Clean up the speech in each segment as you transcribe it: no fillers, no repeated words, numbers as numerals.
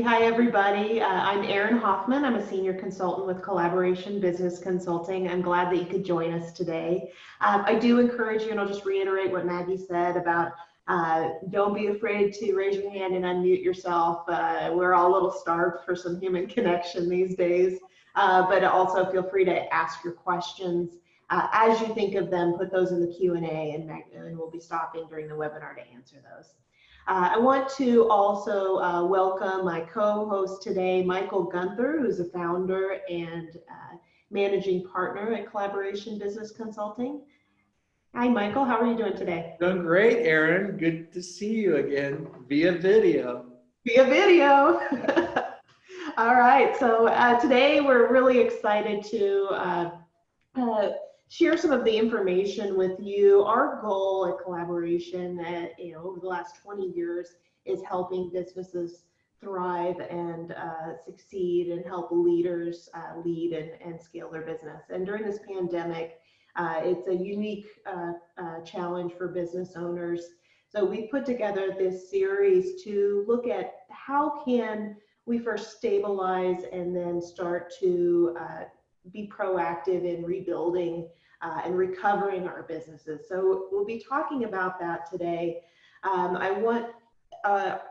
Hi, everybody. I'm Erin Hoffman. I'm a senior consultant with Collaboration Business Consulting. I'm glad that you could join us today. I do encourage you, and I'll just reiterate what Maggie said about don't be afraid to raise your hand and unmute yourself. We're all a little starved for some human connection these days, but also feel free to ask your questions. As you think of them, put those in the Q&A, and we'll be stopping during the webinar to answer those. I want to also welcome my co-host today, Michael Gunther, who's a founder and managing partner at Collaboration Business Consulting. Hi, Michael. How are you doing today? Doing great, Erin. Good to see you again via video. Via video. All right. So today we're really excited to share some of the information with you. Our goal at Collaboration, over the last 20 years, is helping businesses thrive and succeed, and help leaders lead and scale their business. And during this pandemic, it's a unique challenge for business owners. So we put together this series to look at how can we first stabilize and then start to be proactive in rebuilding and recovering our businesses. So we'll be talking about that today. Our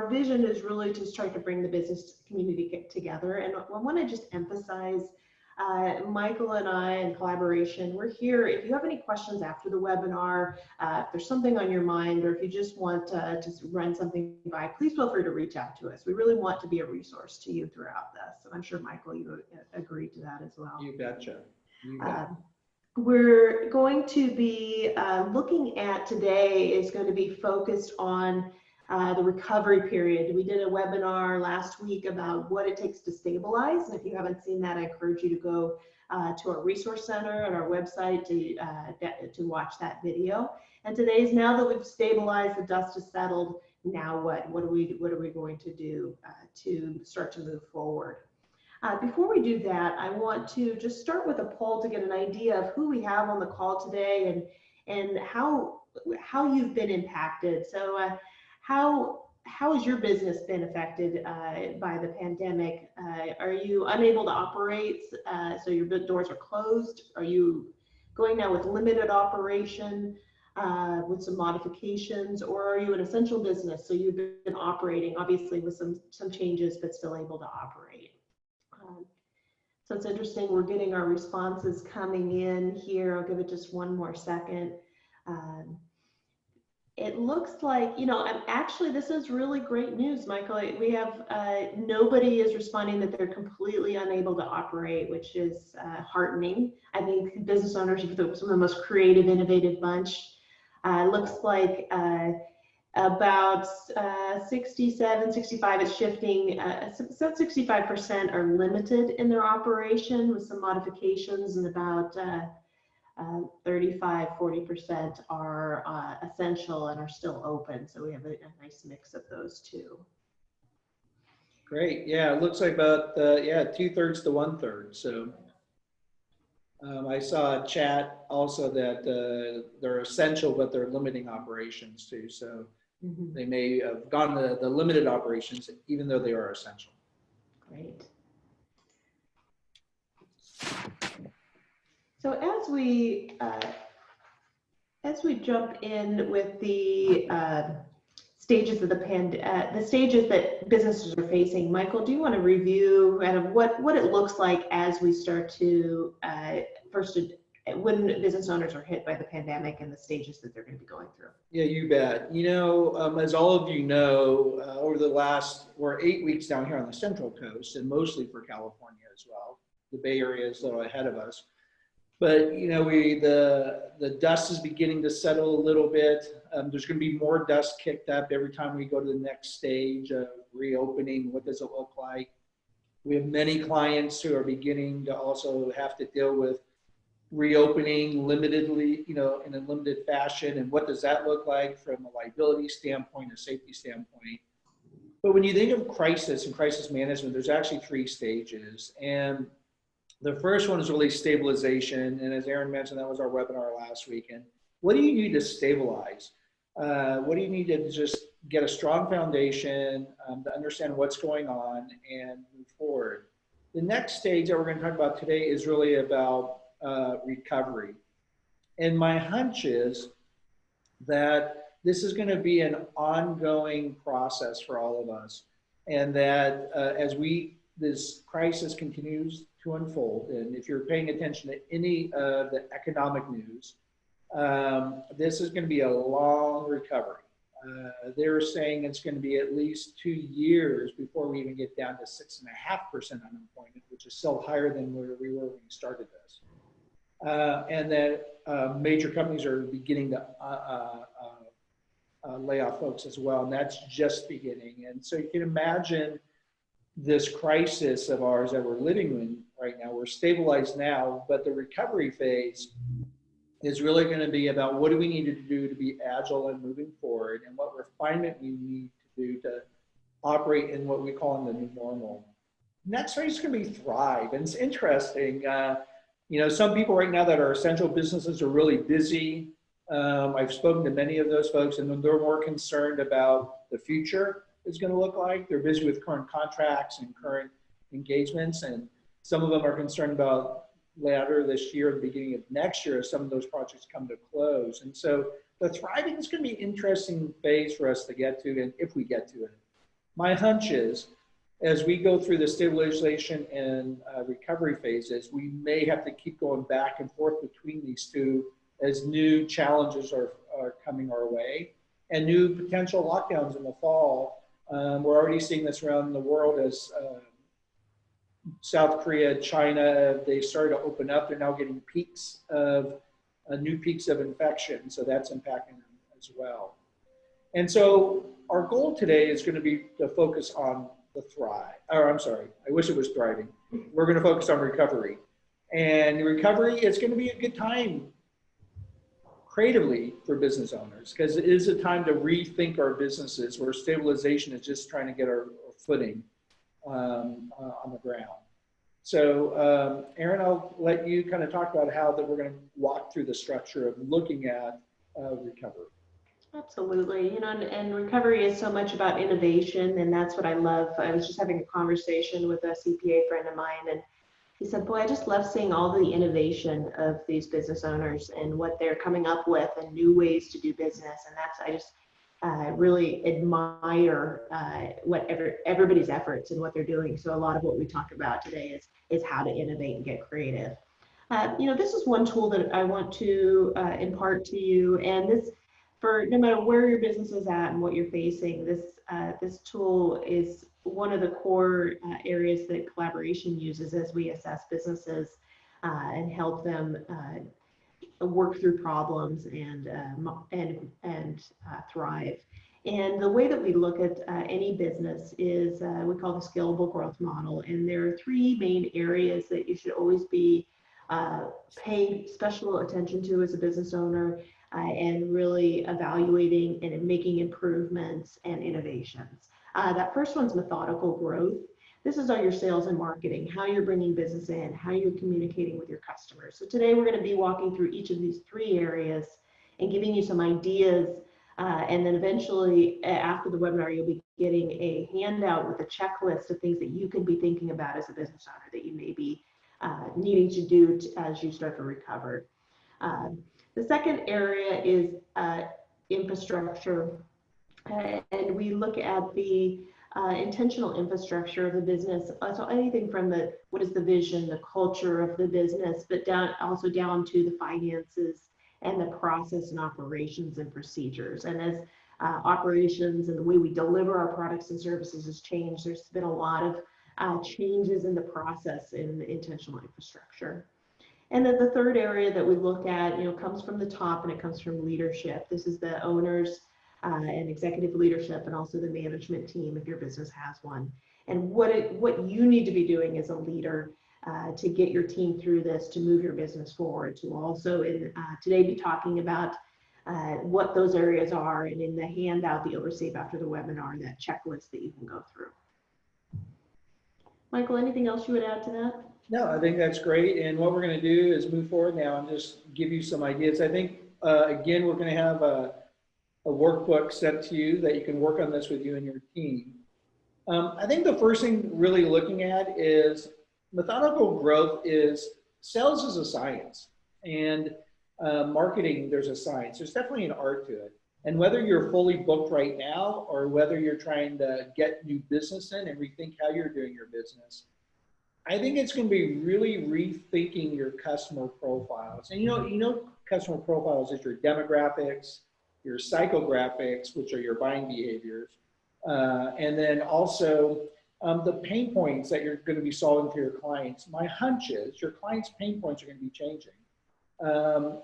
vision is really to start to bring the business community together. And I want to just emphasize, Michael and I in Collaboration, we're here. If you have any questions after the webinar, if there's something on your mind, or if you just want to just run something by, please feel free to reach out to us. We really want to be a resource to you throughout this. And I'm sure, Michael, you agree to that as well. You betcha. You betcha. We're going to be looking at today is going to be focused on the recovery period. We did a webinar last week about what it takes to stabilize. And if you haven't seen that, I encourage you to go to our resource center and our website to watch that video. And today's, now that we've stabilized, the dust is settled, now what? What are we going to do to start to move forward? Before we do that, I want to just start with a poll to get an idea of who we have on the call today and how you've been impacted. So how has your business been affected by the pandemic? Are you unable to operate, so your doors are closed? Are you going now with limited operation with some modifications, or are you an essential business, so you've been operating obviously with some changes but still able to operate? So it's interesting, we're getting our responses coming in here. I'll give it just one more second. It looks like, actually this is really great news, Michael. We have, nobody is responding that they're completely unable to operate, which is heartening. I think business owners are some of the most creative, innovative bunch. Looks like about 67, 65 is shifting. So 65% are limited in their operation with some modifications, and about 35, 40% are essential and are still open. So we have a nice mix of those two. Great. Yeah, it looks like about 2/3 to 1/3. So I saw a chat also that they're essential, but they're limiting operations too. So they may have gone to the limited operations, even though they are essential. Great. So as we jump in with the stages of the stages that businesses are facing, Michael, do you want to review kind of what it looks like as we start to when business owners are hit by the pandemic and the stages that they're going to be going through? Yeah, you bet. As all of you know, over the last, we're 8 weeks down here on the Central Coast, and mostly for California as well. The Bay Area is a little ahead of us. But the dust is beginning to settle a little bit. There's going to be more dust kicked up every time we go to the next stage of reopening. What does it look like? We have many clients who are beginning to also have to deal with reopening limitedly, in a limited fashion. And what does that look like from a liability standpoint, a safety standpoint? But when you think of crisis and crisis management, there's actually 3 stages. And the first one is really stabilization. And as Erin mentioned, that was our webinar last week. And what do you need to stabilize? What do you need to just get a strong foundation, to understand what's going on and move forward. The next stage that we're going to talk about today is really about recovery. And my hunch is that this is going to be an ongoing process for all of us, and that as this crisis continues to unfold, and if you're paying attention to any of the economic news, this is going to be a long recovery. They're saying it's going to be at least 2 years before we even get down to 6.5% unemployment, which is still higher than where we were when we started this. And that major companies are beginning to lay off folks as well, and that's just beginning. And so you can imagine this crisis of ours that we're living in right now. We're stabilized now, but the recovery phase is really going to be about what do we need to do to be agile and moving forward, and what refinement we need to do to operate in what we call in the new normal. Next phase is going to be thrive, and it's interesting. Some people right now that are essential businesses are really busy. I've spoken to many of those folks, and they're more concerned about the future is going to look like. They're busy with current contracts and current engagements, and some of them are concerned about later this year, the beginning of next year, as some of those projects come to close. And so the thriving is going to be an interesting phase for us to get to, and if we get to it. My hunch is, as we go through the stabilization and recovery phases, we may have to keep going back and forth between these two as new challenges are coming our way, and new potential lockdowns in the fall. We're already seeing this around the world as South Korea, China, they started to open up. They're now getting new peaks of infection. So that's impacting them as well. And so our goal today is going to be to focus on the thrive, or I'm sorry, I wish it was thriving. We're going to focus on recovery. And recovery is going to be a good time creatively for business owners, because it is a time to rethink our businesses, where stabilization is just trying to get our footing on the ground. So Aaron, I'll let you kind of talk about how that we're going to walk through the structure of looking at recovery. Absolutely. And recovery is so much about innovation, and that's what I love. I was just having a conversation with a CPA friend of mine, and he said, boy, I just love seeing all the innovation of these business owners and what they're coming up with and new ways to do business. And I just really admire everybody's efforts and what they're doing. So a lot of what we talk about today is how to innovate and get creative. This is one tool that I want to impart to you, and this, for no matter where your business is at and what you're facing, this tool is one of the core areas that collaboration uses as we assess businesses and help them work through problems and thrive. And the way that we look at any business is we call the scalable growth model. And there are 3 main areas that you should always be paying special attention to as a business owner, and really evaluating and making improvements and innovations. That first one's methodical growth. This is all your sales and marketing, how you're bringing business in, how you're communicating with your customers. So today we're going to be walking through each of these 3 areas and giving you some ideas. And then eventually after the webinar, you'll be getting a handout with a checklist of things that you can be thinking about as a business owner that you may be needing to do as you start to recover. The second area is infrastructure. And we look at the intentional infrastructure of the business. So anything from what is the vision, the culture of the business, but also down to the finances and the process and operations and procedures. And as operations and the way we deliver our products and services has changed, there's been a lot of changes in the process in the intentional infrastructure. And then the third area that we look at, comes from the top, and it comes from leadership. This is the owners and executive leadership, and also the management team if your business has one. And what you need to be doing as a leader to get your team through this, to move your business forward. To also today be talking about what those areas are, and in the handout that you'll receive after the webinar, that checklist that you can go through. Michael, anything else you would add to that? No, I think that's great. And what we're going to do is move forward now and just give you some ideas. I think, again, we're going to have a workbook sent to you that you can work on this with you and your team. I think the first thing really looking at is methodical growth is sales is a science, and marketing, there's a science. There's definitely an art to it. And whether you're fully booked right now or whether you're trying to get new business in and rethink how you're doing your business, I think it's going to be really rethinking your customer profiles. And customer profiles is your demographics, your psychographics, which are your buying behaviors, and then also the pain points that you're going to be solving for your clients. My hunch is your clients' pain points are going to be changing,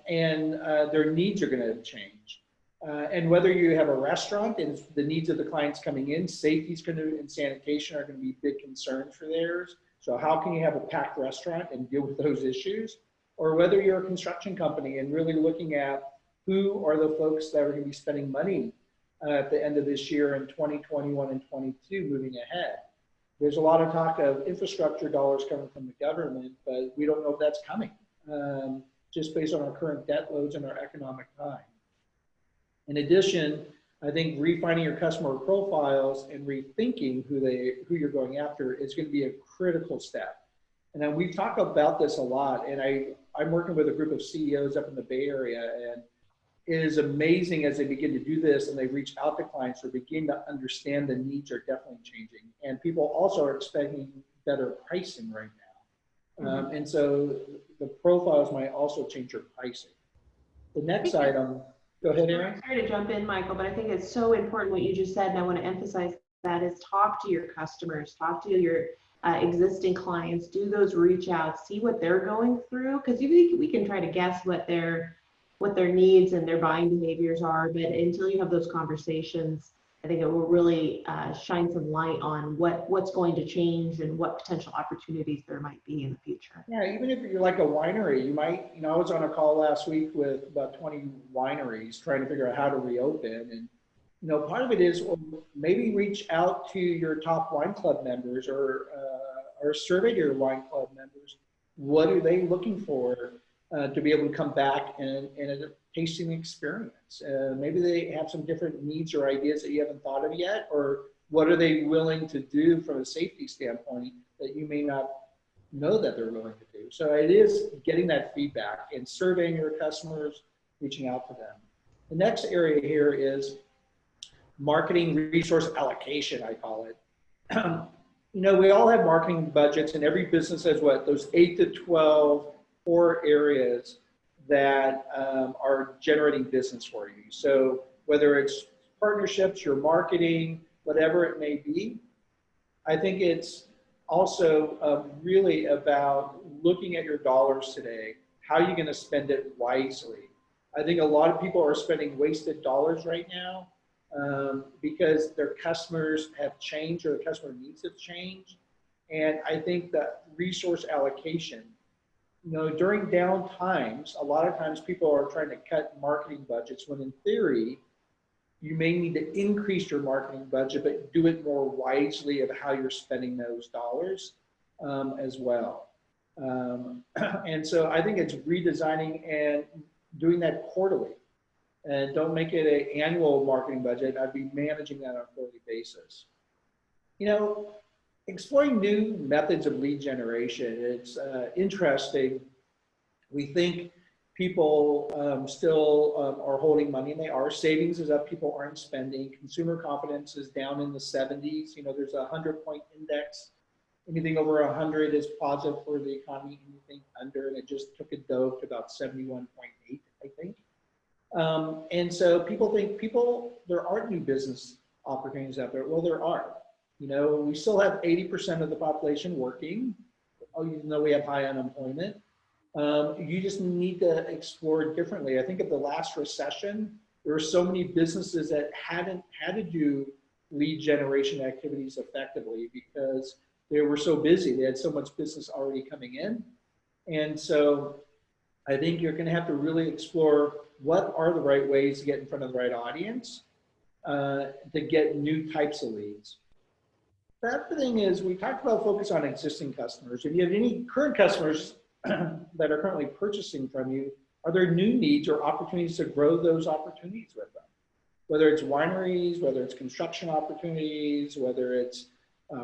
and their needs are going to change. And whether you have a restaurant and the needs of the clients coming in, safety is going to, and sanitation are going to be big concerns for theirs. So how can you have a packed restaurant and deal with those issues? Or whether you're a construction company and really looking at who are the folks that are going to be spending money at the end of this year in 2021 and 22 moving ahead. There's a lot of talk of infrastructure dollars coming from the government, but we don't know if that's coming, just based on our current debt loads and our economic time. In addition, I think refining your customer profiles and rethinking who you're going after is going to be a critical step. And then we've talked about this a lot, and I'm working with a group of CEOs up in the Bay Area, and it is amazing as they begin to do this and they reach out to clients or begin to understand the needs are definitely changing. And people also are expecting better pricing right now. And so the profiles might also change your pricing. The next item, go ahead, Erin. Sorry to jump in, Michael, but I think it's so important what you just said, and I want to emphasize that is talk to your customers, talk to your existing clients, do those reach outs, see what they're going through, because we can try to guess what their needs and their buying behaviors are, but until you have those conversations, I think it will really shine some light on what's going to change and what potential opportunities there might be in the future. Yeah, even if you're like a winery, you might, I was on a call last week with about 20 wineries trying to figure out how to reopen. And, part of it is maybe reach out to your top wine club members or survey your wine club members. What are they looking for to be able to come back and a tasting experience? Maybe they have some different needs or ideas that you haven't thought of yet, or what are they willing to do from a safety standpoint that you may not know that they're willing to do. So it is getting that feedback and surveying your customers, reaching out to them. The next area here is marketing resource allocation, I call it. We all have marketing budgets, and every business has those 8 to 12 core areas that are generating business for you. So whether it's partnerships, your marketing, whatever it may be, I think it's also really about looking at your dollars today. How are you going to spend it wisely? I think a lot of people are spending wasted dollars right now because their customers have changed or the customer needs have changed. And I think that resource allocation, during down times, a lot of times people are trying to cut marketing budgets when in theory, you may need to increase your marketing budget, but do it more wisely of how you're spending those dollars as well. And so I think it's redesigning and doing that quarterly. And don't make it an annual marketing budget. I'd be managing that on a quarterly basis. Exploring new methods of lead generation, it's interesting. We think people still are holding money, and they are. Savings is up, people aren't spending. Consumer confidence is down in the 70s. There's a 100-point index. Anything over 100 is positive for the economy, anything under, and it just took a dove to about 71.8, I think. And so people think there aren't new business opportunities out there. Well, there are. We still have 80% of the population working, even though we have high unemployment. You just need to explore differently. I think of the last recession, there were so many businesses that hadn't had to do lead generation activities effectively because they were so busy. They had so much business already coming in. And so I think you're going to have to really explore what are the right ways to get in front of the right audience to get new types of leads. The other thing is we talked about focus on existing customers. If you have any current customers that are currently purchasing from you, are there new needs or opportunities to grow those opportunities with them? whether it's wineries, whether it's construction opportunities, whether it's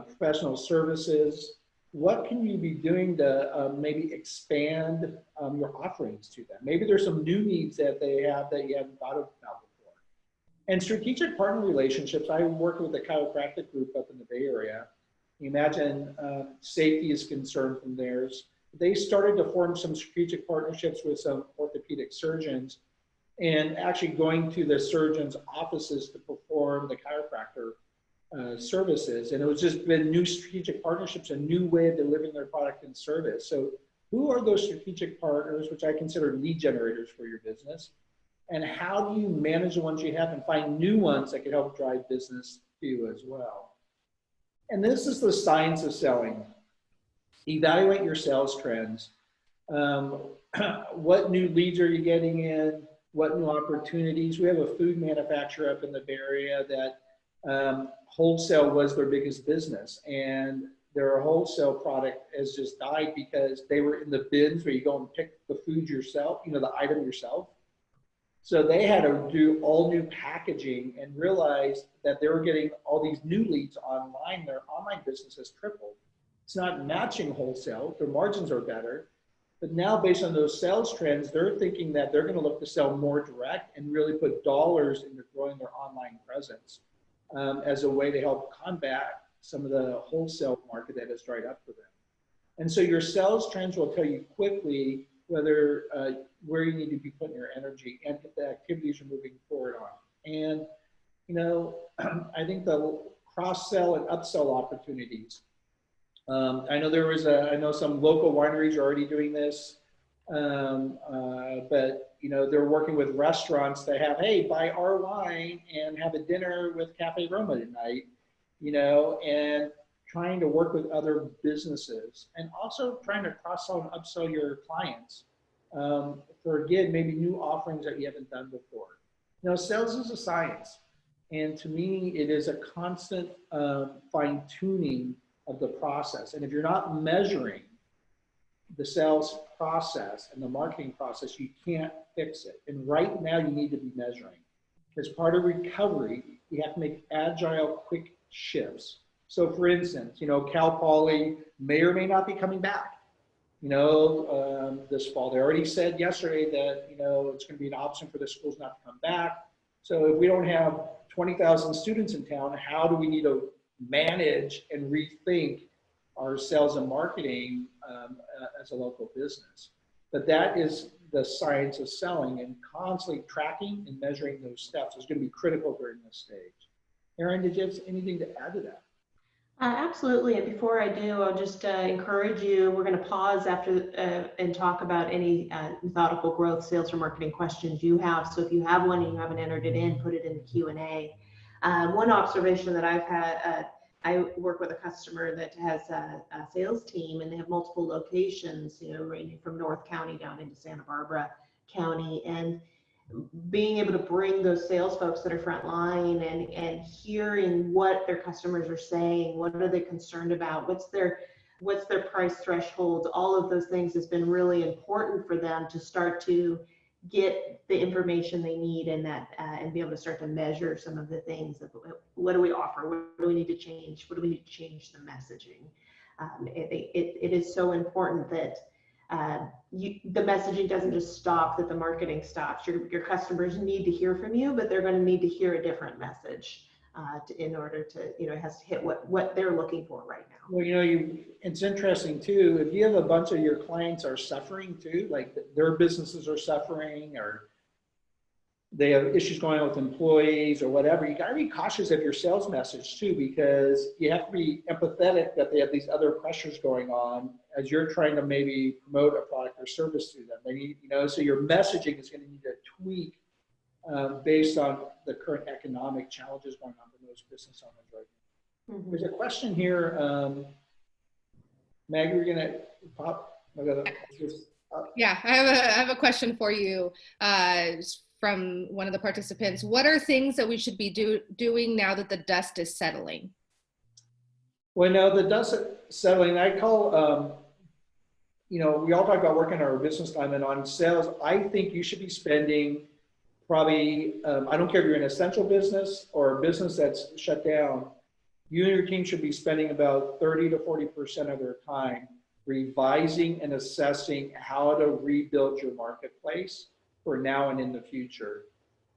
professional services. What can you be doing to maybe expand your offerings to them? Maybe there's some new needs that they have that you haven't thought about before. And strategic partner relationships, I work with a chiropractic group up in the Bay Area. You imagine safety is concerned from theirs. They started to form some strategic partnerships with some orthopedic surgeons and actually going to the surgeons' offices to perform the chiropractor services. And it was just been new strategic partnerships, a new way of delivering their product and service. So who are those strategic partners, which I consider lead generators for your business? And how do you manage the ones you have and find new ones that can help drive business to you as well? And this is the science of selling. Evaluate your sales trends. What new leads are you getting in? What new opportunities? We have a food manufacturer up in the Bay Area that wholesale was their biggest business, and their wholesale product has just died because they were in the bins where you go and pick the food yourself, the item yourself. So they had to do all new packaging and realized that they were getting all these new leads online. Their online business has tripled. It's not matching wholesale. Their margins are better. But now based on those sales trends, they're thinking that they're going to look to sell more direct and really put dollars into growing their online presence as a way to help combat some of the wholesale market that has dried up for them. And so your sales trends will tell you quickly whether where you need to be putting your energy and if the activities are moving forward on. And, I think the cross-sell and upsell opportunities. I know some local wineries are already doing this, but they're working with restaurants that have, hey, buy our wine and have a dinner with Cafe Roma tonight, and trying to work with other businesses and also trying to cross-sell and upsell your clients for, again, maybe new offerings that you haven't done before. Sales is a science, and to me, it is a constant fine-tuning of the process. And if you're not measuring the sales process and the marketing process, you can't fix it. And right now you need to be measuring. As part of recovery, you have to make agile, quick shifts. So for instance, Cal Poly may or may not be coming back, this fall. They already said yesterday that, it's going to be an option for the schools not to come back. So if we don't have 20,000 students in town, how do we need to manage and rethink our sales and marketing as a local business? But that is the science of selling, and constantly tracking and measuring those steps is going to be critical during this stage. Erin, did you have anything to add to that? Absolutely. And before I do, I'll just encourage you, we're going to pause after and talk about any methodical growth, sales, or marketing questions you have. So if you have one and you haven't entered it in, put it in the Q&A. One observation that I've had, I work with a customer that has a sales team, and they have multiple locations, ranging from North County down into Santa Barbara County. And being able to bring those sales folks that are frontline and hearing what their customers are saying, what are they concerned about, what's their price threshold, all of those things has been really important for them to start to get the information they need and be able to start to measure some of the things. What do we offer? What do we need to change? What do we need to change the messaging? It is so important that the messaging doesn't just stop, that the marketing stops. Your customers need to hear from you, but they're going to need to hear a different message in order to, it has to hit what they're looking for right now. Well, it's interesting too, if you have a bunch of your clients are suffering too, like their businesses are suffering, or they have issues going on with employees or whatever, you got to be cautious of your sales message too, because you have to be empathetic that they have these other pressures going on as you're trying to maybe promote a product or service to them. They need, so your messaging is going to need to tweak based on the current economic challenges going on for most business owners right now. Mm-hmm. There's a question here. Maggie, we're going to pop. Yeah, I have a question for you from one of the participants. What are things that we should be doing now that the dust is settling? Well, now the dust is settling, I call, we all talk about working our business time and on sales. I think you should be spending probably, I don't care if you're an essential business or a business that's shut down, you and your team should be spending about 30 to 40% of their time revising and assessing how to rebuild your marketplace for now and in the future.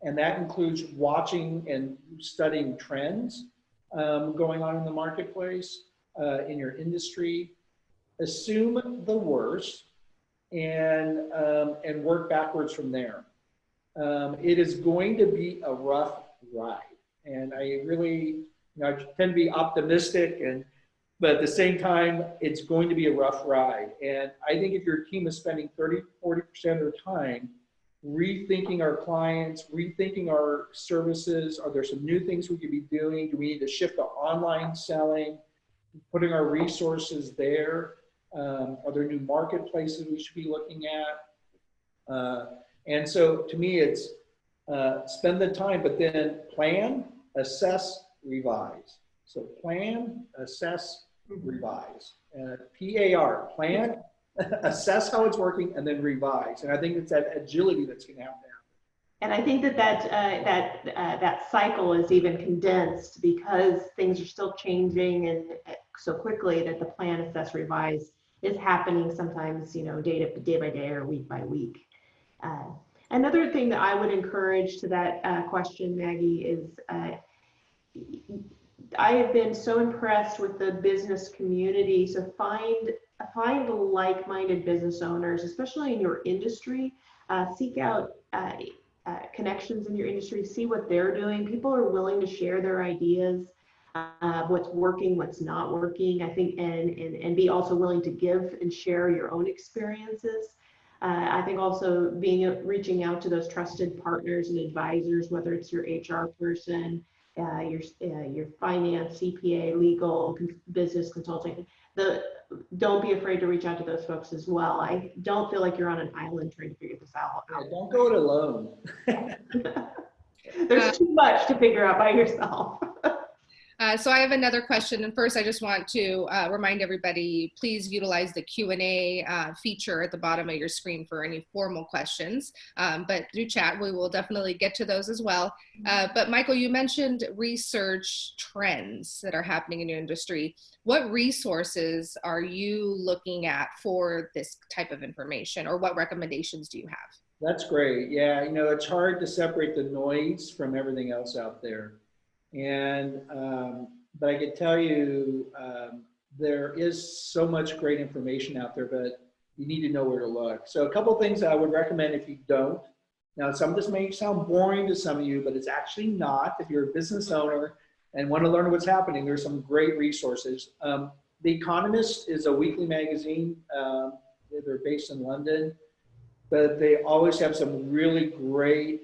And that includes watching and studying trends going on in the marketplace, in your industry. Assume the worst and work backwards from there. It is going to be a rough ride, and I really, I tend to be optimistic, but at the same time, it's going to be a rough ride. And I think if your team is spending 30, 40% of their time rethinking our clients, rethinking our services, are there some new things we could be doing? Do we need to shift to online selling, putting our resources there? Are there new marketplaces we should be looking at? And so to me, it's spend the time, but then plan, assess, revise. So plan, assess, revise. PAR, plan, assess how it's working, and then revise. And I think it's that agility that's going to have to happen. And I think that cycle is even condensed because things are still changing and so quickly that the plan, assess, revise is happening sometimes, day by day or week by week. Another thing that I would encourage to that question, Maggie, is I have been so impressed with the business community. So find like-minded business owners, especially in your industry. Seek out connections in your industry. See what they're doing. People are willing to share their ideas, what's working, what's not working. I think, and be also willing to give and share your own experiences. I think also reaching out to those trusted partners and advisors, whether it's your HR person, your finance, CPA, legal, business consulting. Don't be afraid to reach out to those folks as well. I don't feel like you're on an island trying to figure this out. Yeah, don't go it alone. There's too much to figure out by yourself. So I have another question, and first I just want to remind everybody, please utilize the Q&A feature at the bottom of your screen for any formal questions, but through chat we will definitely get to those as well. But Michael, you mentioned research trends that are happening in your industry. What resources are you looking at for this type of information, or what recommendations do you have? That's great. Yeah, it's hard to separate the noise from everything else out there. And but I can tell you there is so much great information out there, but you need to know where to look. So a couple of things I would recommend if you don't. Now, some of this may sound boring to some of you, but it's actually not. If you're a business owner and want to learn what's happening, there's some great resources. The Economist is a weekly magazine. They're based in London, but they always have some really great,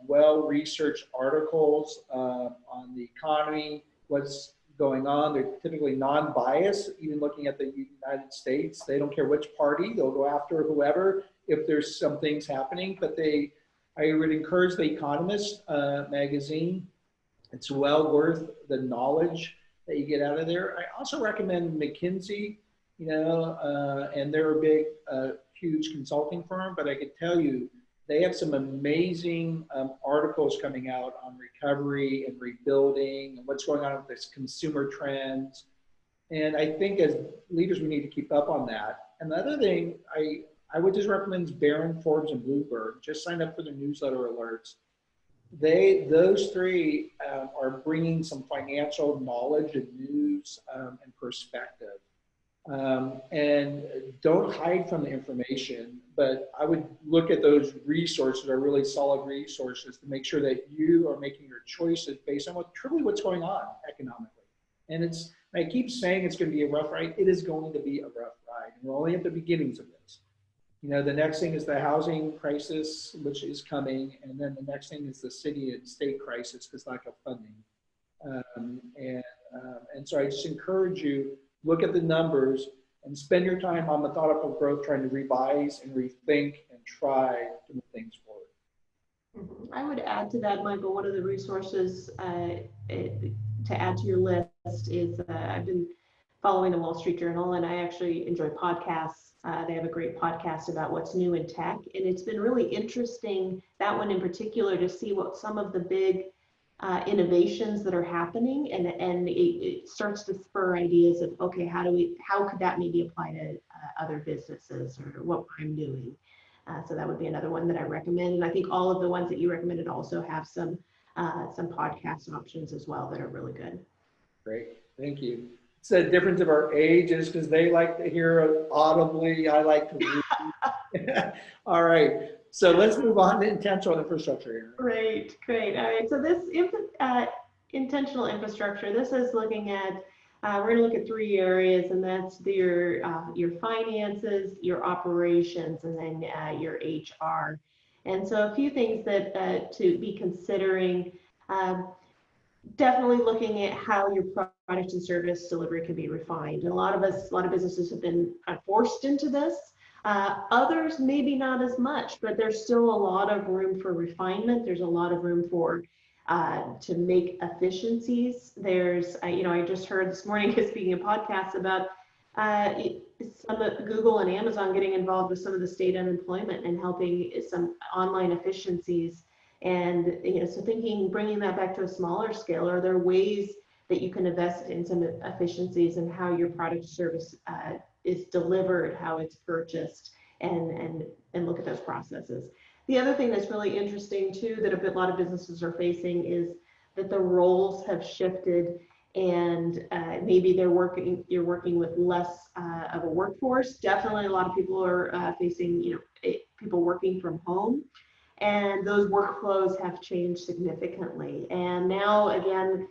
well-researched articles on the economy, what's going on. They're typically non-biased, even looking at the United States. They don't care which party, they'll go after whoever if there's some things happening. But I would encourage the Economist magazine. It's well worth the knowledge that you get out of there. I also recommend McKinsey, and they're a big, huge consulting firm, but I could tell you they have some amazing articles coming out on recovery and rebuilding and what's going on with this consumer trends. And I think as leaders, we need to keep up on that. And the other thing I would just recommend is Barron, Forbes, and Bloomberg. Just sign up for the newsletter alerts. Those three are bringing some financial knowledge and news and perspective. And don't hide from the information, but I would look at those resources, are really solid resources, to make sure that you are making your choices based on what's going on economically. And I keep saying it's going to be a rough ride. It is going to be a rough ride. And we're only at the beginnings of this. The next thing is the housing crisis, which is coming. And then the next thing is the city and state crisis because lack of funding. And so I just encourage you, look at the numbers and spend your time on methodical growth, trying to revise and rethink and try to move things forward. I would add to that, Michael, one of the resources to add to your list is I've been following the Wall Street Journal, and I actually enjoy podcasts. They have a great podcast about what's new in tech, and it's been really interesting, that one in particular, to see what some of the big innovations that are happening, and it starts to spur ideas of, okay, how could that maybe apply to other businesses or what I'm doing. So that would be another one that I recommend. And I think all of the ones that you recommended also have some podcast options as well that are really good. Great, thank you. It's the difference of our ages, because they like to hear audibly, I like to read. All right, so let's move on to intentional infrastructure here. Great. All right, so this intentional infrastructure, this is looking at, we're going to look at 3 areas, and that's your finances, your operations, and then your HR. And so a few things that to be considering. Definitely looking at how your product and service delivery can be refined. And a lot of businesses have been forced into this. Others maybe not as much, but there's still a lot of room for refinement. There's a lot of room for to make efficiencies. There's, I just heard this morning speaking of podcasts about some of Google and Amazon getting involved with some of the state unemployment and helping some online efficiencies. And so bringing that back to a smaller scale, are there ways that you can invest in some efficiencies and how your product or service is delivered, how it's purchased, and look at those processes. The other thing that's really interesting too, that a lot of businesses are facing, is that the roles have shifted, and maybe you're working with less of a workforce. Definitely a lot of people are facing people working from home. And those workflows have changed significantly. And now, again,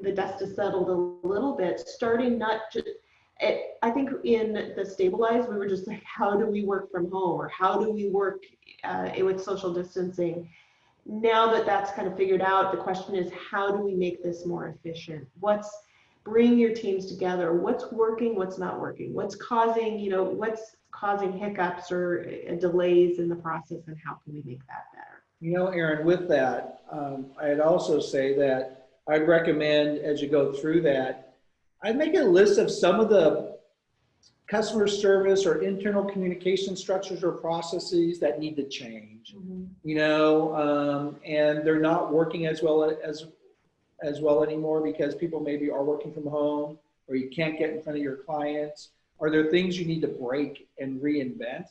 the dust has settled a little bit, starting not just, I think in the stabilized, we were just like, how do we work from home, or how do we work with social distancing? Now that that's kind of figured out, the question is, how do we make this more efficient? Bring your teams together. What's working, what's not working? What's causing hiccups or delays in the process, and how can we make that better? Aaron, with that, I'd also say that I'd recommend, as you go through that, I'd make a list of some of the customer service or internal communication structures or processes that need to change. Mm-hmm. And they're not working as well anymore because people maybe are working from home, or you can't get in front of your clients. Are there things you need to break and reinvent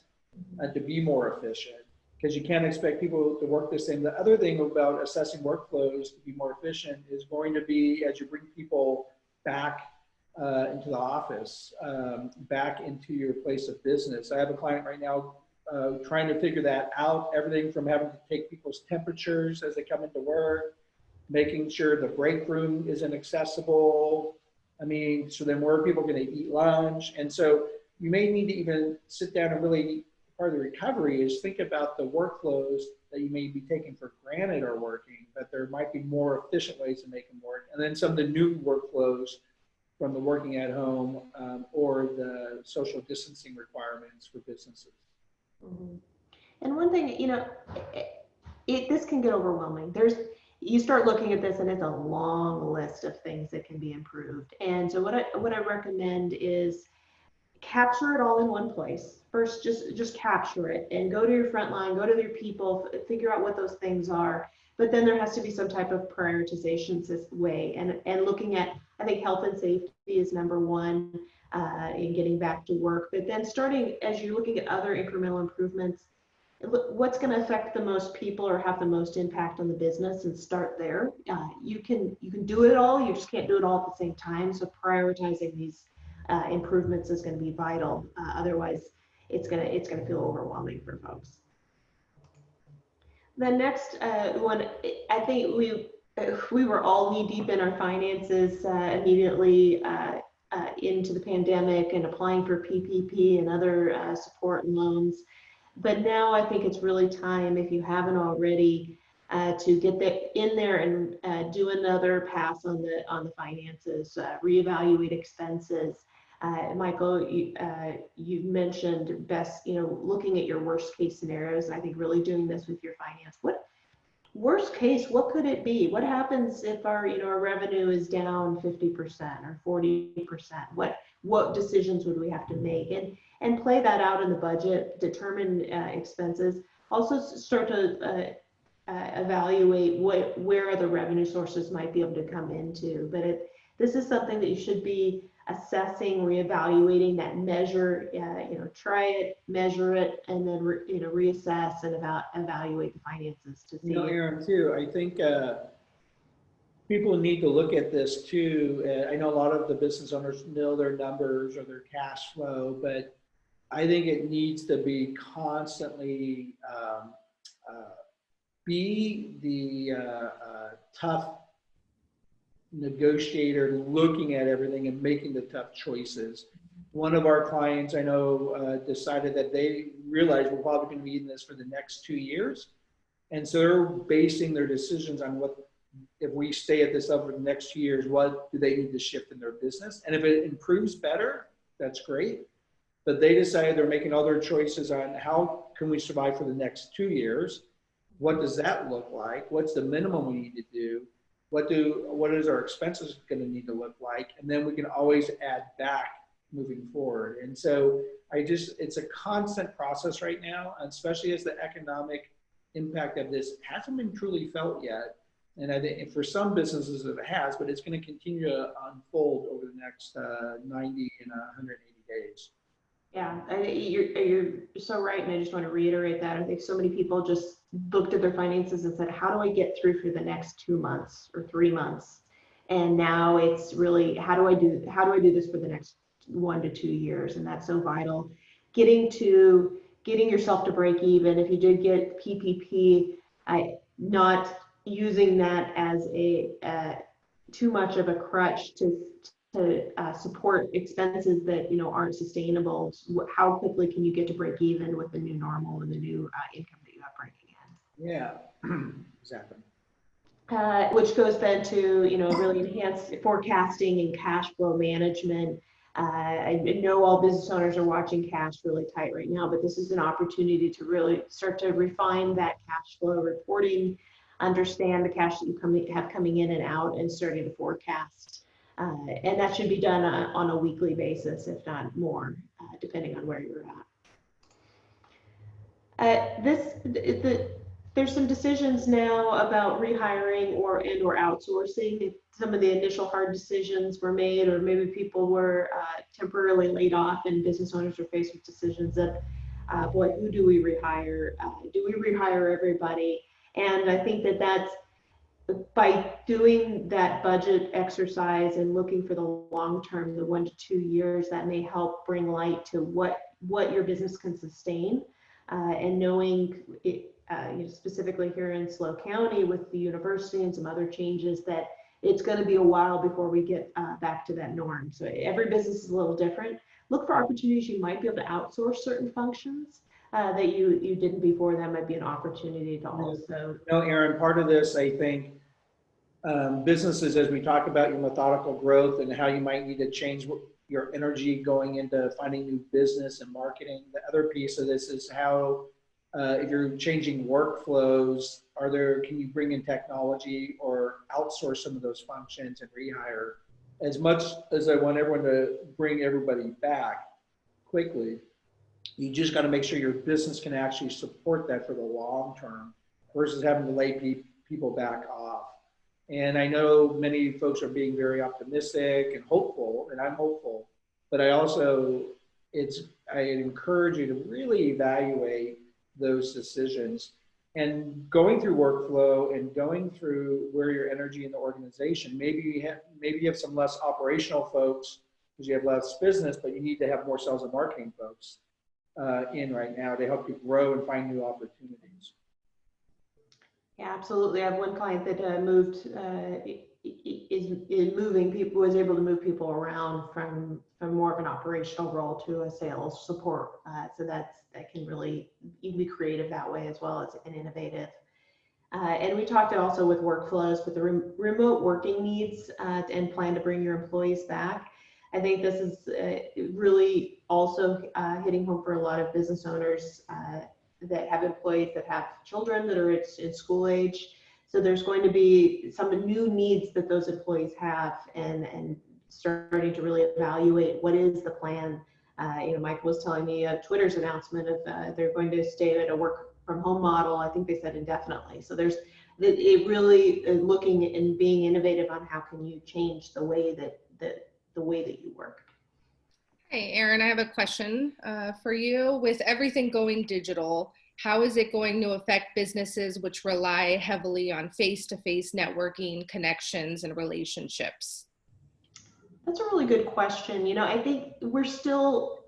to be more efficient? Because you can't expect people to work the same. The other thing about assessing workflows to be more efficient is going to be, as you bring people back into the office, back into your place of business. I have a client right now trying to figure that out, everything from having to take people's temperatures as they come into work, making sure the break room isn't accessible. So then where are people going to eat lunch? And so you may need to even sit down and really, part of the recovery is think about the workflows that you may be taking for granted are working, but there might be more efficient ways to make them work. And then some of the new workflows from the working at home or the social distancing requirements for businesses. Mm-hmm. And one thing, this can get overwhelming. You start looking at this and it's a long list of things that can be improved. And so what I recommend is capture it all in one place. First, just capture it and go to your front line, go to your people, figure out what those things are. But then there has to be some type of prioritization way, and looking at, I think health and safety is number one in getting back to work. But then starting, as you're looking at other incremental improvements, what's going to affect the most people or have the most impact on the business, and start there. You can do it all, you just can't do it all at the same time. So prioritizing these improvements is going to be vital. Otherwise, it's going to feel overwhelming for folks. The next one, I think we were all knee deep in our finances immediately into the pandemic and applying for PPP and other support and loans. But now I think it's really time, if you haven't already, to get in there and do another pass on the finances, reevaluate expenses. Michael, you mentioned looking at your worst case scenarios, and I think really doing this with your finance. worst case, what could it be? What happens if our, our revenue is down 50% or 40%? What decisions would we have to make? And play that out in the budget, determine expenses. Also start to evaluate where other revenue sources might be able to come into. But this is something that you should be assessing, reevaluating, that measure, try it, measure it, and then reassess and evaluate the finances to see. Aaron, too, I think people need to look at this too. I know a lot of the business owners know their numbers or their cash flow, but I think it needs to be constantly be the tough negotiator, looking at everything and making the tough choices. One of our clients I know decided that they realized we're probably going to be in this for the next 2 years. And so they're basing their decisions on what, if we stay at this level for the next 2 years, what do they need to shift in their business? And if it improves better, that's great. But they decided they're making other choices on how can we survive for the next 2 years? What does that look like? What's the minimum we need to do? What is our expenses going to need to look like? And then we can always add back moving forward. And so it's a constant process right now, especially as the economic impact of this hasn't been truly felt yet. And I think for some businesses it has, but it's going to continue to unfold over the next 90 and 180 days. Yeah, you're so right. And I just want to reiterate that. I think so many people just looked at their finances and said, how do I get through for the next 2 months or 3 months? And now it's really, how do I do this for the next 1 to 2 years? And that's so vital. Getting yourself to break even. If you did get PPP, not using that as too much of a crutch to support expenses that aren't sustainable. How quickly can you get to break even with the new normal and the new income that you have breaking in? Yeah, exactly. Which goes then to really enhance forecasting and cash flow management. I know all business owners are watching cash really tight right now, but this is an opportunity to really start to refine that cash flow reporting, understand the cash that you have coming in and out, and starting to forecast. And that should be done on a weekly basis, if not more, depending on where you're at. There's some decisions now about rehiring or outsourcing. Some of the initial hard decisions were made, or maybe people were temporarily laid off, and business owners are faced with decisions of, boy, who do we rehire? Do we rehire everybody? And I think that's by doing that budget exercise and looking for the long term, the 1 to 2 years, that may help bring light to what your business can sustain, and knowing it, specifically here in SLO County with the university and some other changes, that it's going to be a while before we get back to that norm. So every business is a little different. Look for opportunities. You might be able to outsource certain functions that you didn't before. That might be an opportunity to also. Aaron, part of this, I think, businesses, as we talk about your methodical growth and how you might need to change your energy going into finding new business and marketing. The other piece of this is how, if you're changing workflows, can you bring in technology or outsource some of those functions and rehire? As much as I want everyone to bring everybody back quickly, you just got to make sure your business can actually support that for the long term versus having to lay people back off. And I know many folks are being very optimistic and hopeful, and I'm hopeful, but I encourage you to really evaluate those decisions. And going through workflow and going through where your energy in the organization, maybe you have some less operational folks because you have less business, but you need to have more sales and marketing folks in right now to help you grow and find new opportunities. Yeah, absolutely. I have one client that was able to move people around from more of an operational role to a sales support. So that can really, you can be creative that way as well as and innovative. And we talked also with workflows, with the remote working needs and plan to bring your employees back. I think this is really also hitting home for a lot of business owners that have employees that have children that are in school age. So there's going to be some new needs that those employees have, and starting to really evaluate what is the plan. Michael was telling me Twitter's announcement of they're going to stay at a work from home model. I think they said indefinitely. So there's it really looking and being innovative on how can you change the way that you work. Hey, Erin, I have a question for you. With everything going digital, how is it going to affect businesses which rely heavily on face-to-face networking, connections, and relationships? That's a really good question. I think we're still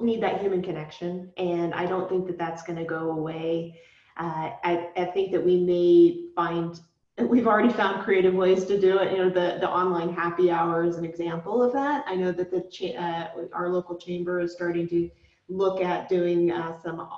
need that human connection, and I don't think that that's going to go away. I think that we may find, we've already found creative ways to do it. The online happy hour is an example of that. I know that our local chamber is starting to look at doing some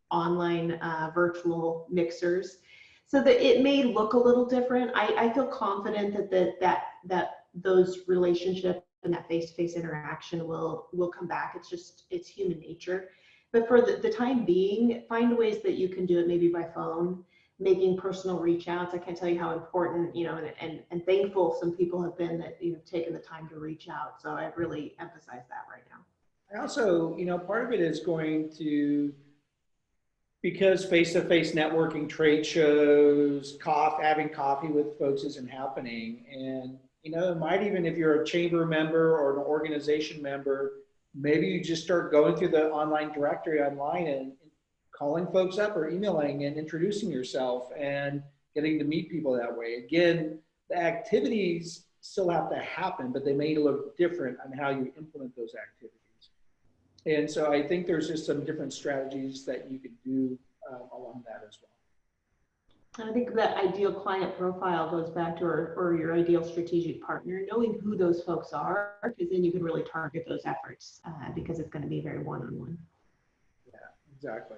online virtual mixers, so that it may look a little different. I feel confident that those relationships and that face-to-face interaction will come back. It's human nature. But for the time being, find ways that you can do it, maybe by phone, making personal reach outs. I can't tell you how important, and thankful some people have been that taken the time to reach out. So I really emphasize that right now. I also, part of it is going to, because face-to-face networking, trade shows, having coffee with folks isn't happening. And, it might even, if you're a chamber member or an organization member, maybe you just start going through the online directory online and calling folks up or emailing and introducing yourself and getting to meet people that way. Again, the activities still have to happen, but they may look different on how you implement those activities. And so I think there's just some different strategies that you could do along that as well. I think that ideal client profile goes back to or your ideal strategic partner, knowing who those folks are, because then you can really target those efforts because it's going to be very one-on-one. Yeah, exactly.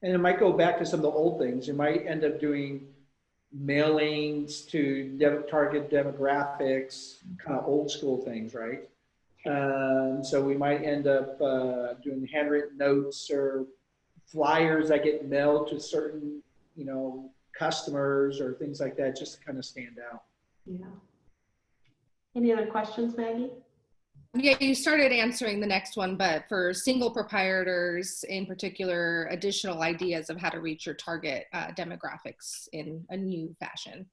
And it might go back to some of the old things. You might end up doing mailings to target demographics, kind of old school things, right? So we might end up doing handwritten notes or flyers that get mailed to certain, customers or things like that, just to kind of stand out. Yeah. Any other questions, Maggie? Yeah, you started answering the next one, but for single proprietors in particular, additional ideas of how to reach your target demographics in a new fashion.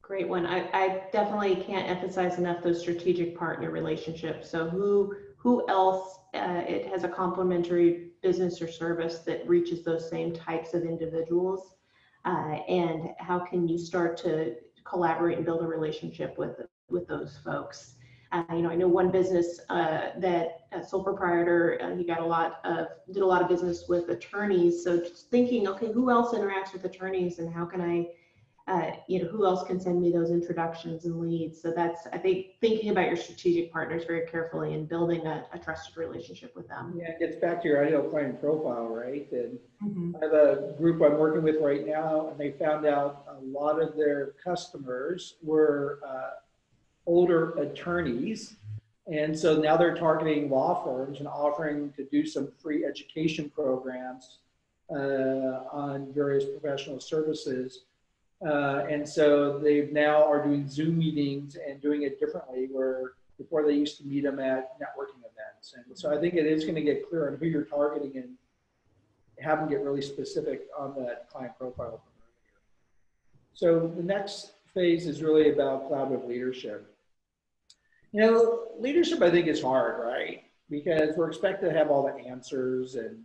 Great one. I definitely can't emphasize enough those strategic partner relationships. So who else it has a complementary business or service that reaches those same types of individuals, and how can you start to collaborate and build a relationship with those folks? I know one business that a sole proprietor, he did a lot of business with attorneys. So just thinking, okay, who else interacts with attorneys, and how can I, who else can send me those introductions and leads? So that's, I think, thinking about your strategic partners very carefully and building a trusted relationship with them. Yeah, it gets back to your ideal client profile, right? And I have a group I'm working with right now, and they found out a lot of their customers were older attorneys. And so now they're targeting law firms and offering to do some free education programs on various professional services. And so they now are doing Zoom meetings and doing it differently, where before they used to meet them at networking events. And so I think it is going to get clear on who you're targeting and have them get really specific on that client profile from earlier. So the next phase is really about collaborative leadership. Leadership, I think, is hard, right? Because we're expected to have all the answers, and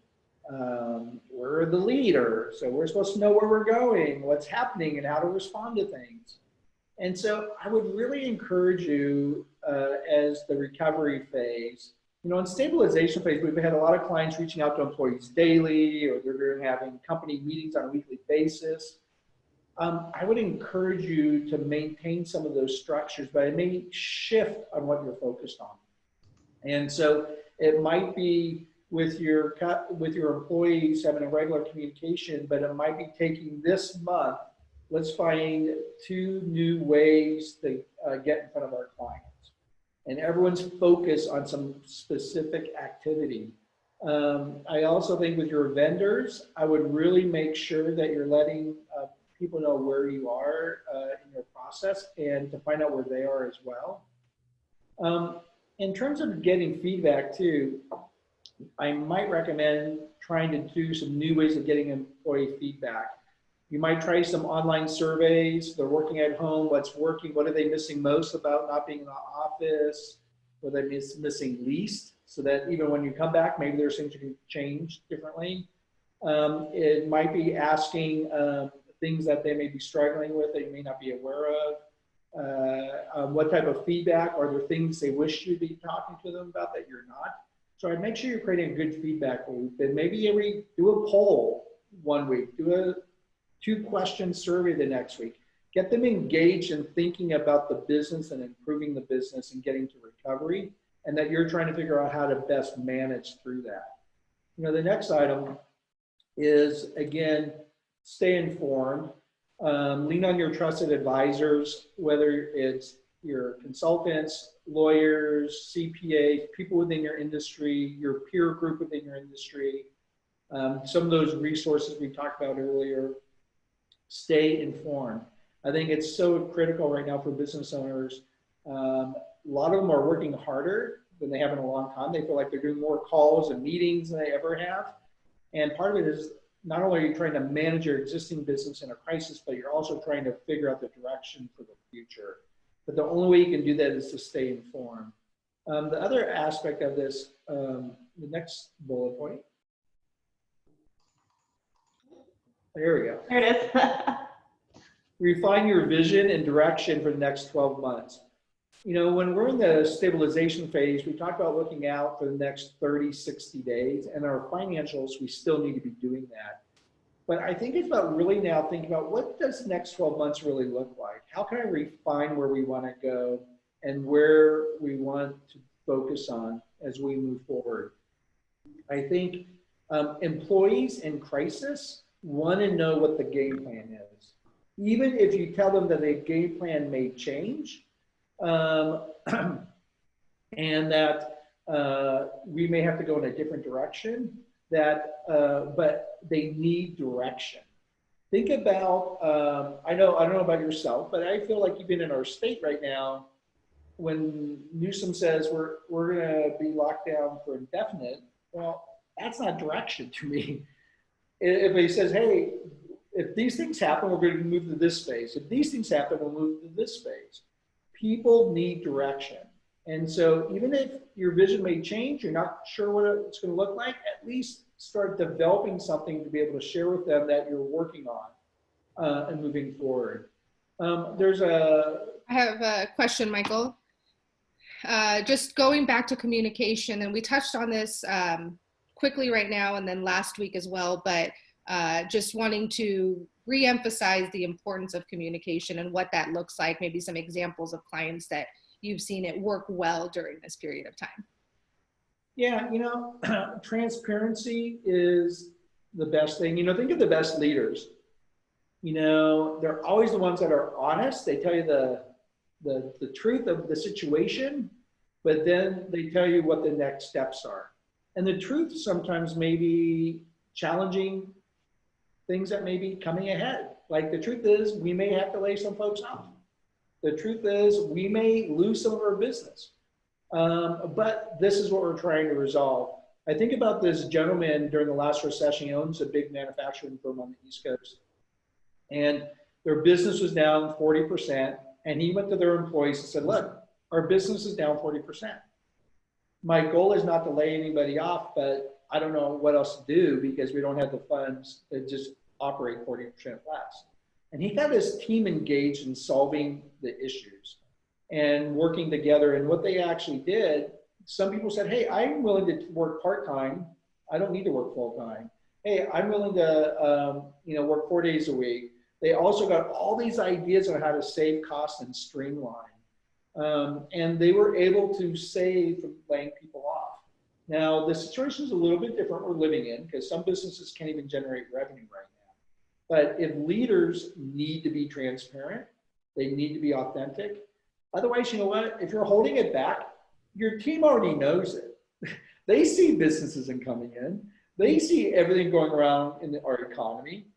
we're the leader. So we're supposed to know where we're going, what's happening, and how to respond to things. And so I would really encourage you as the recovery phase, in stabilization phase, we've had a lot of clients reaching out to employees daily, or they're having company meetings on a weekly basis. I would encourage you to maintain some of those structures, but it may shift on what you're focused on. And so it might be with your employees having a regular communication, but it might be taking this month, let's find 2 new ways to get in front of our clients. And everyone's focused on some specific activity. I also think with your vendors, I would really make sure that you're letting people know where you are in your process and to find out where they are as well. In terms of getting feedback too, I might recommend trying to do some new ways of getting employee feedback. You might try some online surveys. They're working at home. What's working? What are they missing most about not being in the office? What are they missing least? So that even when you come back, maybe there's things you can change differently. It might be asking things that they may be struggling with that you may not be aware of. What type of feedback? Are there things they wish you'd be talking to them about that you're not? So I'd make sure you're creating a good feedback loop. And maybe do a poll one week, do a 2-question survey the next week. Get them engaged in thinking about the business and improving the business and getting to recovery, and that you're trying to figure out how to best manage through that. You know, the next item is, again, stay informed. Lean on your trusted advisors, whether it's your consultants, lawyers, CPAs, people within your industry, your peer group within your industry. Some of those resources we talked about earlier. Stay informed. I think it's so critical right now for business owners. A lot of them are working harder than they have in a long time. They feel like they're doing more calls and meetings than they ever have. And part of it is not only are you trying to manage your existing business in a crisis, but you're also trying to figure out the direction for the future. But the only way you can do that is to stay informed. The other aspect of this, the next bullet point. There we go. There it is. Refine your vision and direction for the next 12 months. You know, when we're in the stabilization phase, we talk about looking out for the next 30, 60 days, and our financials, we still need to be doing that. But I think it's about really now thinking about what does the next 12 months really look like? How can I refine where we want to go and where we want to focus on as we move forward? I think employees in crisis want to know what the game plan is. Even if you tell them that the game plan may change, and that we may have to go in a different direction, but they need direction. Think about, I don't know about yourself, but I feel like even in our state right now, when Newsom says we're going to be locked down for indefinite, well, that's not direction to me. If he says, hey, if these things happen, we're going to move to this phase. If these things happen, we'll move to this phase. People need direction. And so even if your vision may change, you're not sure what it's going to look like, at least start developing something to be able to share with them that you're working on and moving forward. I have a question, Michael. Just going back to communication, and we touched on this quickly right now and then last week as well, but just wanting to re-emphasize the importance of communication and what that looks like, maybe some examples of clients that you've seen it work well during this period of time. Yeah, you know, transparency is the best thing. You know, think of the best leaders. You know, they're always the ones that are honest. They tell you the truth of the situation, but then they tell you what the next steps are. And the truth sometimes may be challenging things that may be coming ahead. Like the truth is we may have to lay some folks off. The truth is we may lose some of our business. But this is what we're trying to resolve. I think about this gentleman during the last recession. He owns a big manufacturing firm on the East Coast. And their business was down 40%. And he went to their employees and said, look, our business is down 40%. My goal is not to lay anybody off, but I don't know what else to do because we don't have the funds to just operate 40% less. And he got his team engaged in solving the issues and working together. And what they actually did, some people said, hey, I'm willing to work part-time. I don't need to work full-time. Hey, I'm willing to work 4 days a week. They also got all these ideas on how to save costs and streamline. And they were able to save from laying people off. Now, the situation is a little bit different we're living in because some businesses can't even generate revenue right now. But if leaders need to be transparent, they need to be authentic. Otherwise, you know what? If you're holding it back, your team already knows it. They see businesses coming in. They see everything going around in our economy.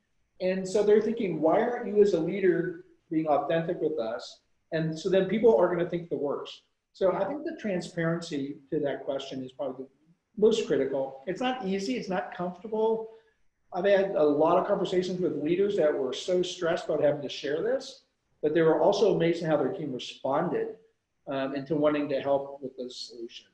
And so they're thinking, why aren't you as a leader being authentic with us? And so then people are going to think the worst. So I think the transparency to that question is probably the most critical. It's not easy. It's not comfortable. I've had a lot of conversations with leaders that were so stressed about having to share this, but they were also amazing how their team responded into wanting to help with the solution.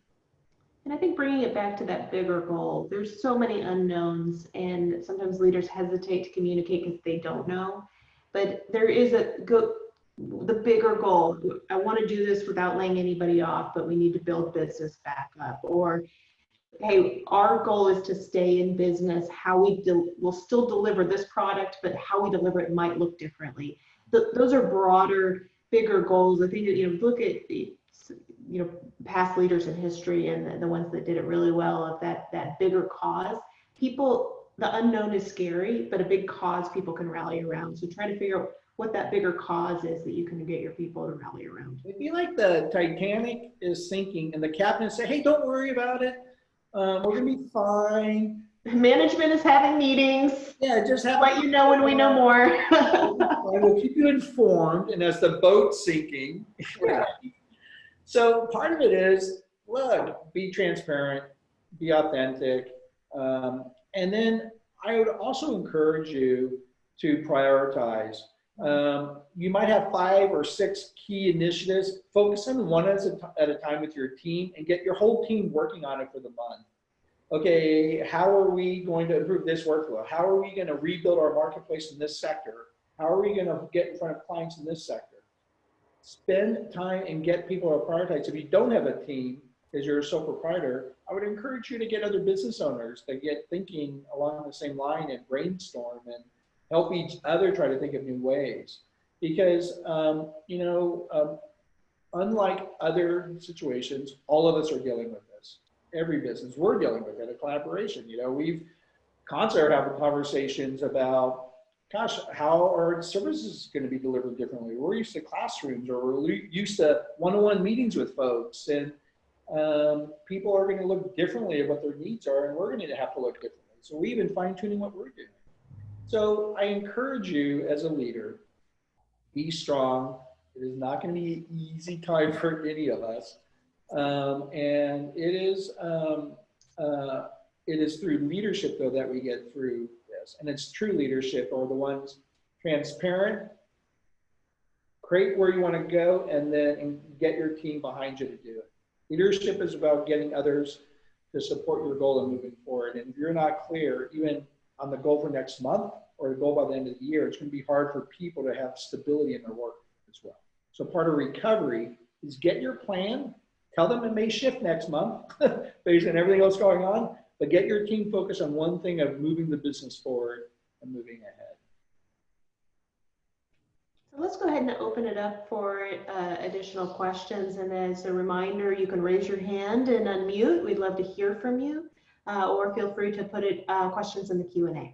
And I think bringing it back to that bigger goal, there's so many unknowns, and sometimes leaders hesitate to communicate because they don't know. But there is the bigger goal. I want to do this without laying anybody off, but we need to build business back up. Or, hey, our goal is to stay in business. How we'll still deliver this product, but how we deliver it might look differently. Those are broader, bigger goals. I think look at past leaders in history and the ones that did it really well of that bigger cause. The unknown is scary, but a big cause people can rally around. So try to figure out what that bigger cause is that you can get your people to rally around. It'd be like the Titanic is sinking and the captain say, hey, don't worry about it. We're going to be fine. Management is having meetings. Yeah, just let you know when we know more. We'll keep you informed. And as the boat's sinking, yeah. So part of it is, look, be transparent, be authentic. And then I would also encourage you to prioritize. You might have 5 or 6 key initiatives. Focus on one at a time with your team and get your whole team working on it for the month. Okay, how are we going to improve this workflow? How are we going to rebuild our marketplace in this sector? How are we going to get in front of clients in this sector? Spend time and get people to prioritize. If you don't have a team, because you're a sole proprietor, I would encourage you to get other business owners that get thinking along the same line and brainstorm and help each other try to think of new ways. Because, unlike other situations, all of us are dealing with this. Every business, we're dealing with it, a collaboration. We've constantly having conversations about, gosh, how are services going to be delivered differently? We're used to classrooms, or we're used to one-on-one meetings with folks, and people are going to look differently at what their needs are, and we're going to have to look differently. So we've been fine-tuning what we're doing. So I encourage you as a leader, be strong. It is not going to be an easy time for any of us, and it is through leadership though that we get through. And it's true leadership are the ones transparent, create where you want to go, and then get your team behind you to do it. Leadership is about getting others to support your goal and moving forward. And if you're not clear, even on the goal for next month or the goal by the end of the year, it's going to be hard for people to have stability in their work as well. So part of recovery is get your plan, tell them it may shift next month based on everything else going on, but get your team focused on one thing of moving the business forward and moving ahead. So let's go ahead and open it up for additional questions. And as a reminder, you can raise your hand and unmute. We'd love to hear from you, or feel free to put questions in the Q&A.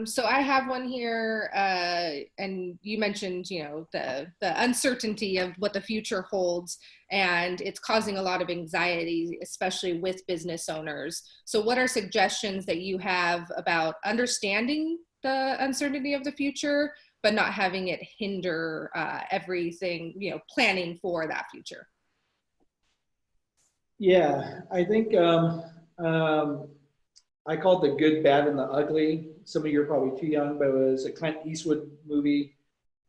So I have one here, and you mentioned, the uncertainty of what the future holds, and it's causing a lot of anxiety, especially with business owners. So what are suggestions that you have about understanding the uncertainty of the future, but not having it hinder everything, planning for that future? Yeah, I think I call it the good, bad, and the ugly. Some of you are probably too young, but it was a Clint Eastwood movie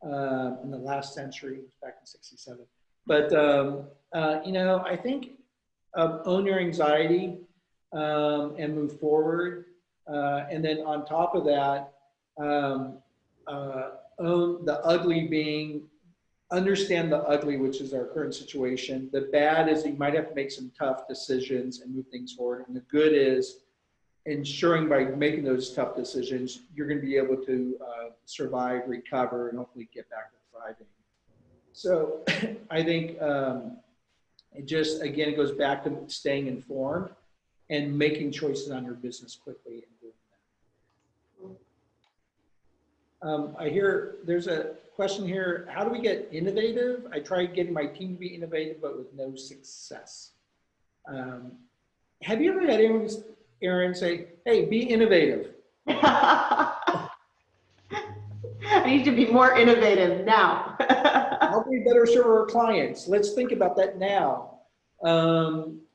in the last century, back in '67. But, I think own your anxiety and move forward. And then on top of that, own the ugly being, understand the ugly, which is our current situation. The bad is that you might have to make some tough decisions and move things forward. And the good is ensuring by making those tough decisions, you're going to be able to survive, recover, and hopefully get back to thriving. So I think it goes back to staying informed and making choices on your business quickly and doing that. I hear there's a question here. How do we get innovative? I tried getting my team to be innovative, but with no success. Have you ever had Aaron say, hey, be innovative? I need to be more innovative now. How can we better serve our clients? Let's think about that now.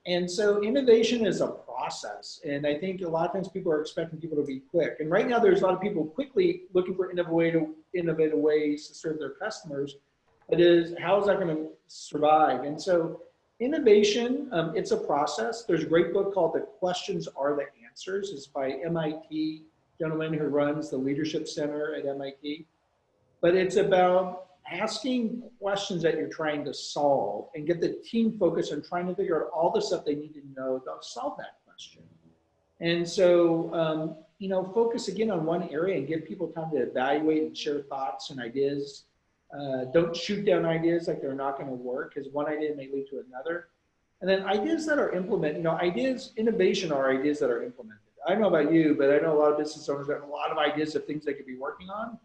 And so innovation is a process. And I think a lot of times people are expecting people to be quick. And right now there's a lot of people quickly looking for innovative ways to serve their customers. But how is that going to survive? And so innovation, it's a process. There's a great book called The Questions Are the Answers. It's by MIT gentleman who runs the Leadership Center at MIT. But it's about asking questions that you're trying to solve and get the team focused on trying to figure out all the stuff they need to know to solve that question. And so, focus again on one area and give people time to evaluate and share thoughts and ideas. Don't shoot down ideas like they're not going to work, because one idea may lead to another. And then ideas that are implemented, innovation are ideas that are implemented. I don't know about you, but I know a lot of business owners have a lot of ideas of things they could be working on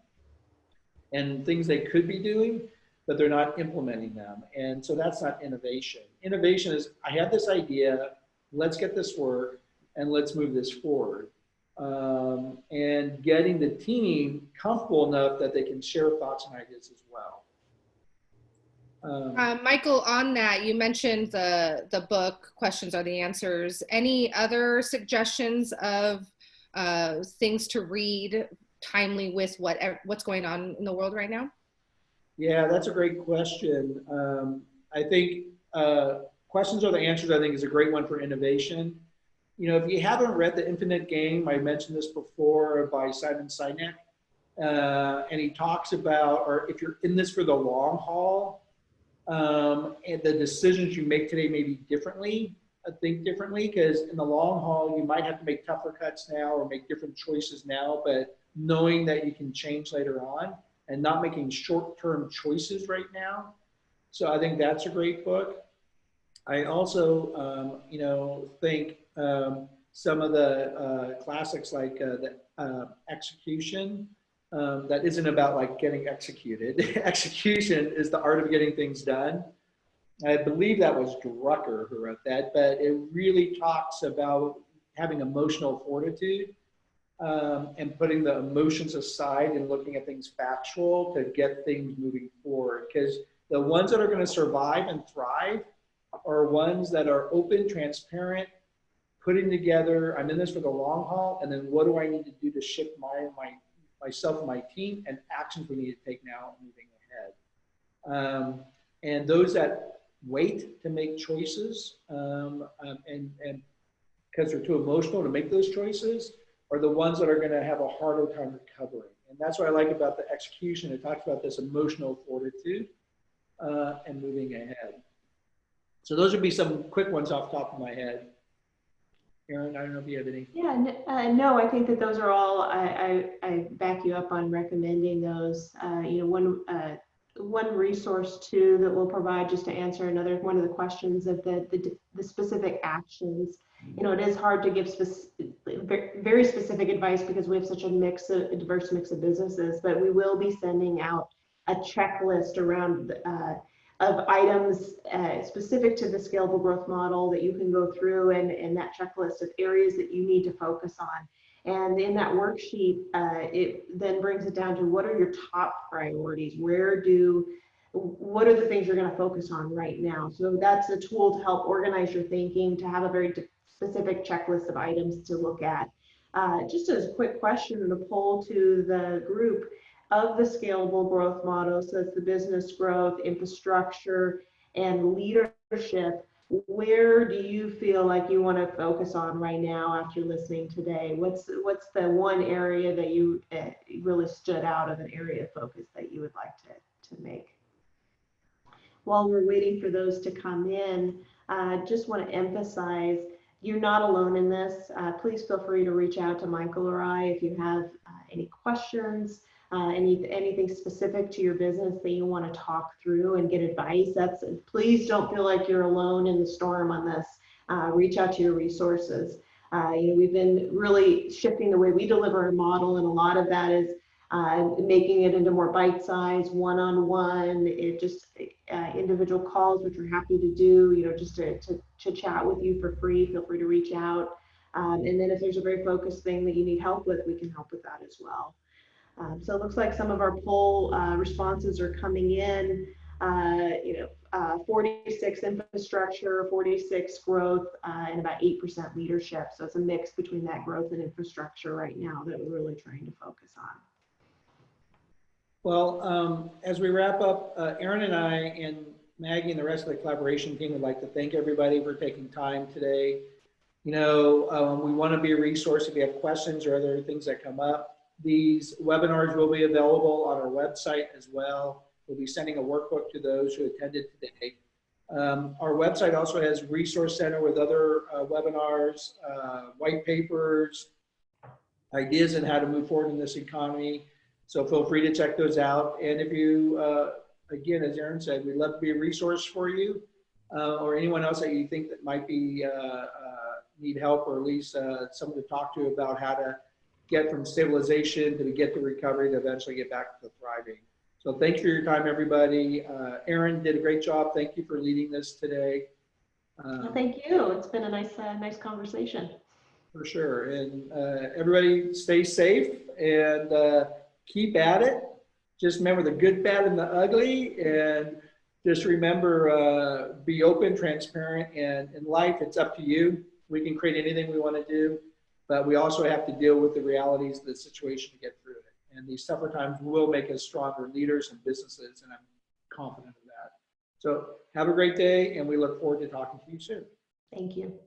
and things they could be doing, but they're not implementing them. And so that's not innovation. Innovation is, I have this idea, let's get this work, and let's move this forward. And getting the team comfortable enough that they can share thoughts and ideas as well. Michael, on that, you mentioned the book, Questions Are the Answers. Any other suggestions of things to read timely with what's going on in the world right now? Yeah, that's a great question. I think Questions Are the Answers, I think, is a great one for innovation. If you haven't read The Infinite Game, I mentioned this before, by Simon Sinek, and he talks about, or if you're in this for the long haul, and the decisions you make today may be think differently, because in the long haul, you might have to make tougher cuts now or make different choices now, but knowing that you can change later on and not making short-term choices right now. So I think that's a great book. I also, think some of the classics like the Execution, that isn't about like getting executed. Execution is the art of getting things done. I believe that was Drucker who wrote that, but it really talks about having emotional fortitude and putting the emotions aside and looking at things factual to get things moving forward. Because the ones that are going to survive and thrive are ones that are open, transparent, putting together, I'm in this for the long haul, and then what do I need to do to shift myself and my team, and actions we need to take now moving ahead. And those that wait to make choices and because they're too emotional to make those choices are the ones that are going to have a harder time recovering. And that's what I like about the Execution. It talks about this emotional fortitude and moving ahead. So those would be some quick ones off the top of my head. Aaron, I don't know if you have any. Yeah, no, I think that those are all, I back you up on recommending those. One resource too that we'll provide, just to answer one of the questions of the specific actions. It is hard to give very specific advice because we have such a diverse mix of businesses, but we will be sending out a checklist around of items specific to the scalable growth model that you can go through, and that checklist of areas that you need to focus on. And in that worksheet, it then brings it down to what are your top priorities? What are the things you're going to focus on right now? So that's a tool to help organize your thinking, to have a very specific checklist of items to look at. Just as a quick question and a poll to the group, of the scalable growth model, so it's the business growth, infrastructure, and leadership, where do you feel like you want to focus on right now after listening today? What's the one area that you really stood out of an area of focus that you would like to make? While we're waiting for those to come in, just want to emphasize, you're not alone in this. Please feel free to reach out to Michael or I if you have any questions. Anything specific to your business that you want to talk through and get advice. Please don't feel like you're alone in the storm on this. Reach out to your resources. We've been really shifting the way we deliver our model, and a lot of that is making it into more bite-sized, one-on-one, it just individual calls, which we're happy to do, just to chat with you for free. Feel free to reach out. And then if there's a very focused thing that you need help with, we can help with that as well. So it looks like some of our poll responses are coming in. 46 infrastructure, 46 growth, and about 8% leadership. So it's a mix between that growth and infrastructure right now that we're really trying to focus on. Well, as we wrap up, Erin and I and Maggie and the rest of the collaboration team would like to thank everybody for taking time today. We want to be a resource if you have questions or other things that come up. These webinars will be available on our website as well. We'll be sending a workbook to those who attended today. Our website also has resource center with other webinars, white papers, ideas on how to move forward in this economy. So feel free to check those out. And if you, again, as Erin said, we'd love to be a resource for you or anyone else that you think that might be need help, or at least someone to talk to about how to get from stabilization to get to recovery to eventually get back to thriving. So thanks for your time, everybody. Erin did a great job. Thank you for leading this today. Well, thank you. It's been a nice conversation. For sure. And everybody stay safe and keep at it. Just remember the good, bad, and the ugly. And just remember, be open, transparent, and in life, it's up to you. We can create anything we want to do, but we also have to deal with the realities of the situation to get through it. And these tougher times will make us stronger leaders and businesses, and I'm confident of that. So have a great day, and we look forward to talking to you soon. Thank you.